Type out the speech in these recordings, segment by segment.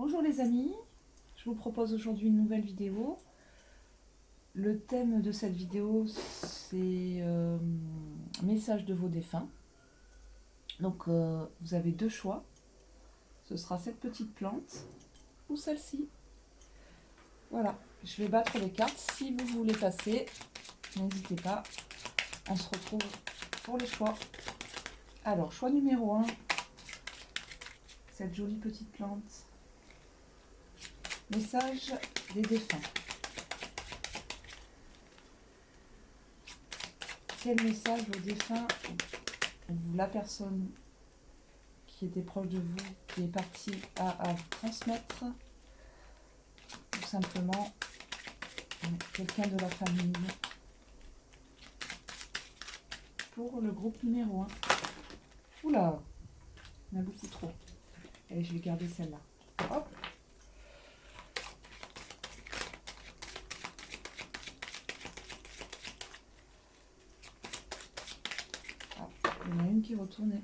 Bonjour les amis, je vous propose aujourd'hui une nouvelle vidéo. Le thème de cette vidéo c'est message de vos défunts. Donc vous avez deux choix, ce sera cette petite plante ou celle-ci. Voilà, je vais battre les cartes, si vous voulez passer, n'hésitez pas, on se retrouve pour les choix. Alors choix numéro 1, cette jolie petite plante. Message des défunts. Quel message aux défunts ou la personne qui était proche de vous, qui est partie à transmettre, tout simplement quelqu'un de la famille, pour le groupe numéro 1. Oula, il y en a beaucoup trop. Allez, je vais garder celle-là. Hop. Il y en a une qui est retournée.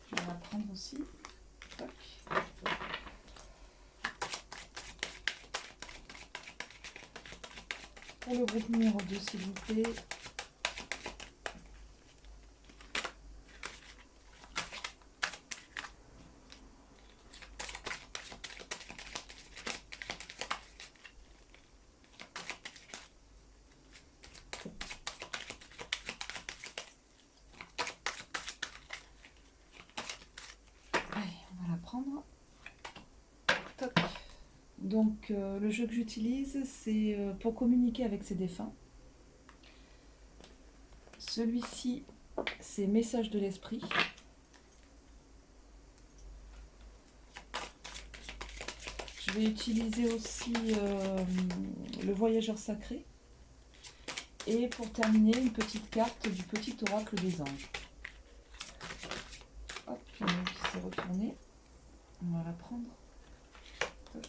Je vais la prendre aussi. Toc. Pour le groupe numéro 2, s'il vous plaît. Allez, on va la prendre. Toc. Donc le jeu que j'utilise, c'est pour communiquer avec ses défunts. Celui-ci, c'est message de l'esprit. Je vais utiliser aussi le voyageur sacré. Et pour terminer, une petite carte du petit oracle des anges. Hop, il y en a une qui s'est retournée. On va la prendre. Toc.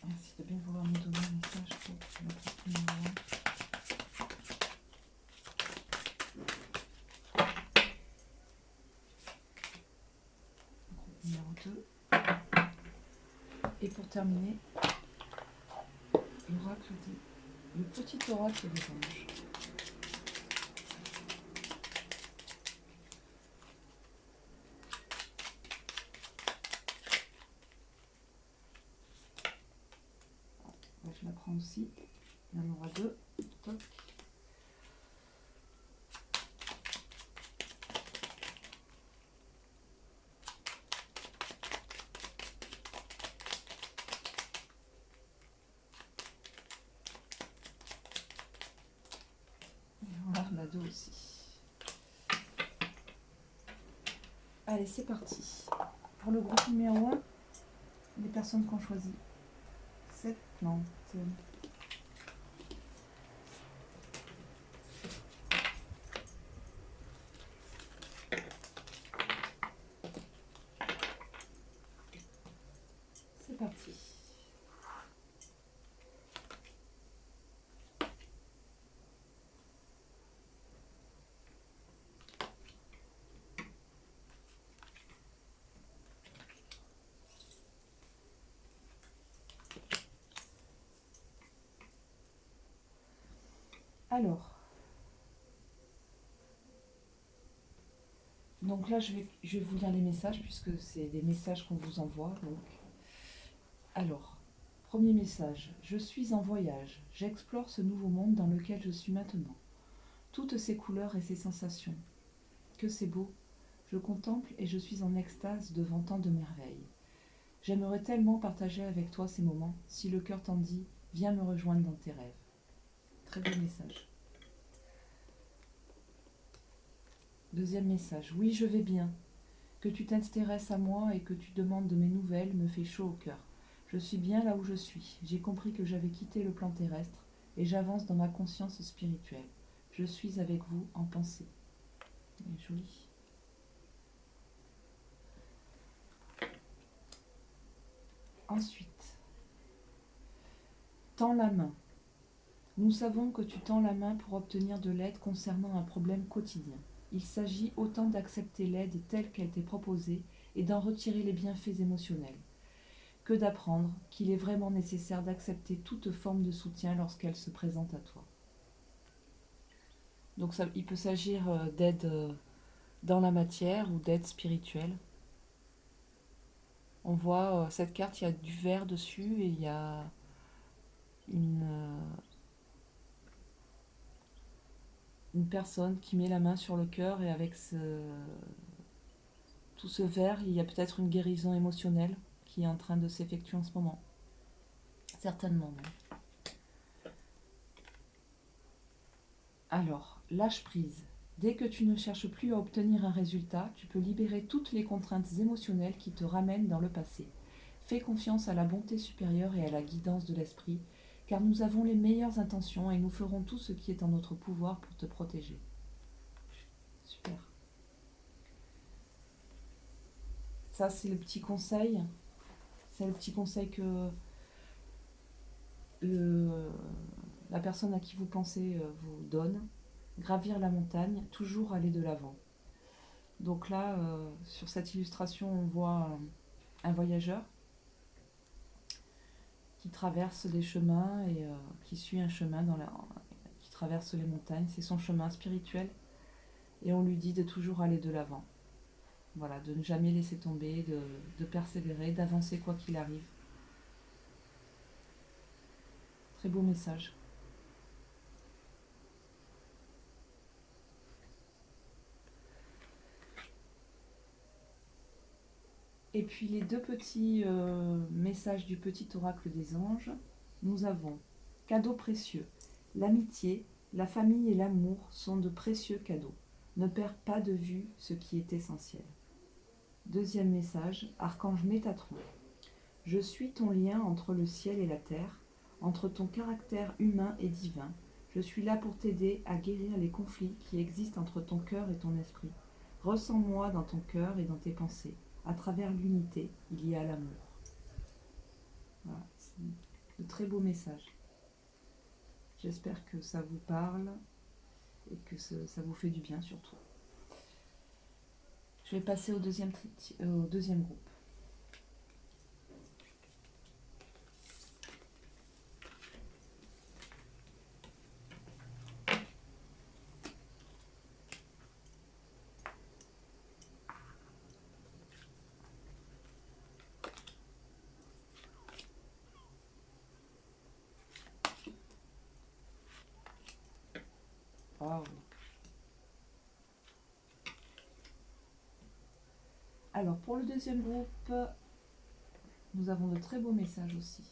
Merci de bien vouloir me donner un message pour le groupe numéro 1. Groupe numéro 2. Et pour terminer, le petit oracle des anges. Je la prends aussi. Il y en aura deux. Toc. Et voilà, la deux aussi. Allez, c'est parti. Pour le groupe numéro 1, les personnes qui ont choisi cette plante. C'est parti. Alors, donc là, je vais vous lire les messages puisque c'est des messages qu'on vous envoie. Donc, alors, premier message. Je suis en voyage. J'explore ce nouveau monde dans lequel je suis maintenant. Toutes ces couleurs et ces sensations. Que c'est beau. Je contemple et je suis en extase devant tant de merveilles. J'aimerais tellement partager avec toi ces moments. Si le cœur t'en dit, viens me rejoindre dans tes rêves. Très beau message. Deuxième message. Oui, je vais bien. Que tu t'intéresses à moi et que tu demandes de mes nouvelles me fait chaud au cœur. Je suis bien là où je suis. J'ai compris que j'avais quitté le plan terrestre et j'avance dans ma conscience spirituelle. Je suis avec vous en pensée. C'est joli. Ensuite, tends la main. Nous savons que tu tends la main pour obtenir de l'aide concernant un problème quotidien. Il s'agit autant d'accepter l'aide telle qu'elle t'est proposée et d'en retirer les bienfaits émotionnels, que d'apprendre qu'il est vraiment nécessaire d'accepter toute forme de soutien lorsqu'elle se présente à toi. Donc ça, il peut s'agir d'aide dans la matière ou d'aide spirituelle. On voit cette carte, il y a du vert dessus et il y a une personne qui met la main sur le cœur et avec tout ce vert, il y a peut-être une guérison émotionnelle qui est en train de s'effectuer en ce moment. Certainement. Alors, lâche prise. Dès que tu ne cherches plus à obtenir un résultat, tu peux libérer toutes les contraintes émotionnelles qui te ramènent dans le passé. Fais confiance à la bonté supérieure et à la guidance de l'esprit, car nous avons les meilleures intentions et nous ferons tout ce qui est en notre pouvoir pour te protéger. Super. Ça, c'est le petit conseil. C'est le petit conseil que la personne à qui vous pensez vous donne. Gravir la montagne, toujours aller de l'avant. Donc là, sur cette illustration, on voit un voyageur qui traverse des chemins et qui suit un chemin qui traverse les montagnes. C'est son chemin spirituel et on lui dit de toujours aller de l'avant. Voilà, de ne jamais laisser tomber, de persévérer, d'avancer quoi qu'il arrive. Très beau message. Et puis les deux petits messages du petit oracle des anges, nous avons cadeaux précieux. L'amitié, la famille et l'amour sont de précieux cadeaux. Ne perds pas de vue ce qui est essentiel. Deuxième message, archange Métatron. Je suis ton lien entre le ciel et la terre, entre ton caractère humain et divin. Je suis là pour t'aider à guérir les conflits qui existent entre ton cœur et ton esprit. Ressens-moi dans ton cœur et dans tes pensées. À travers l'unité, il y a l'amour. Voilà, c'est de très beaux messages. J'espère que ça vous parle et que ça vous fait du bien surtout. Je vais passer au deuxième groupe. Wow. Alors pour le deuxième groupe, nous avons de très beaux messages aussi.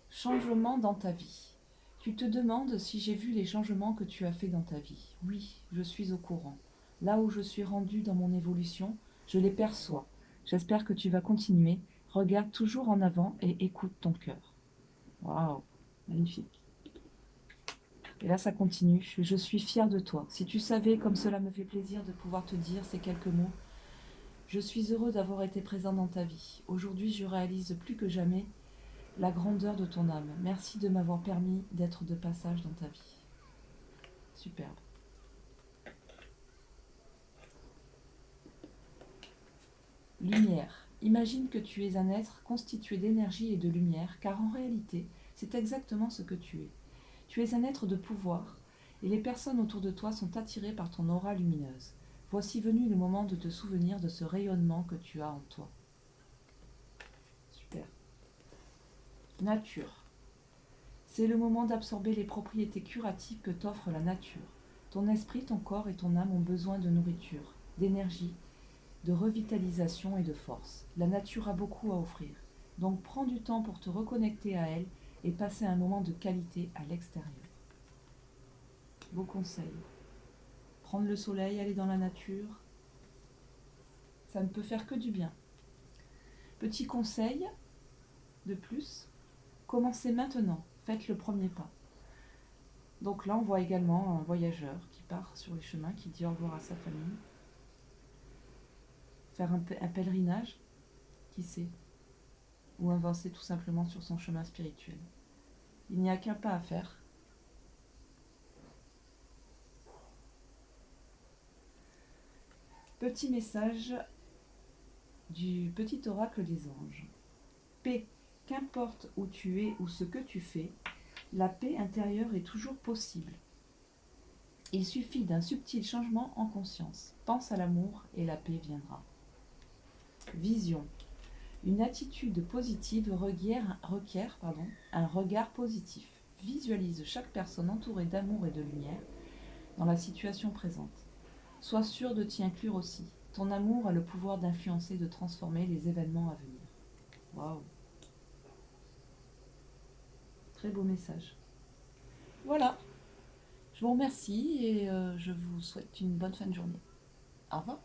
Changement dans ta vie. Tu te demandes si j'ai vu les changements que tu as fait dans ta vie. Oui, je suis au courant. Là où je suis rendue dans mon évolution, je les perçois. J'espère que tu vas continuer. Regarde toujours en avant et écoute ton cœur. Waouh, magnifique. Et là, ça continue. Je suis fière de toi. Si tu savais comme cela me fait plaisir de pouvoir te dire ces quelques mots. Je suis heureux d'avoir été présent dans ta vie. Aujourd'hui, je réalise plus que jamais la grandeur de ton âme. Merci de m'avoir permis d'être de passage dans ta vie. Superbe. Lumière. Imagine que tu es un être constitué d'énergie et de lumière, car en réalité, c'est exactement ce que tu es. Tu es un être de pouvoir, et les personnes autour de toi sont attirées par ton aura lumineuse. Voici venu le moment de te souvenir de ce rayonnement que tu as en toi. Super. Nature. C'est le moment d'absorber les propriétés curatives que t'offre la nature. Ton esprit, ton corps et ton âme ont besoin de nourriture, d'énergie, de revitalisation et de force. La nature a beaucoup à offrir. Donc prends du temps pour te reconnecter à elle et passer un moment de qualité à l'extérieur. Beau conseil. prendre le soleil, aller dans la nature. Ça ne peut faire que du bien. Petit conseil de plus, commencez maintenant, faites le premier pas. Donc là, on voit également un voyageur qui part sur les chemins, qui dit au revoir à sa famille. Faire un pèlerinage, qui sait, ou avancer tout simplement sur son chemin spirituel. Il n'y a qu'un pas à faire. Petit message du petit oracle des anges. Paix, qu'importe où tu es ou ce que tu fais, la paix intérieure est toujours possible. Il suffit d'un subtil changement en conscience. Pense à l'amour et la paix viendra. Vision. Une attitude positive requiert un regard positif. Visualise chaque personne entourée d'amour et de lumière dans la situation présente. Sois sûr de t'y inclure aussi. Ton amour a le pouvoir d'influencer, de transformer les événements à venir. Waouh! Très beau message. Voilà. Je vous remercie et je vous souhaite une bonne fin de journée. Au revoir.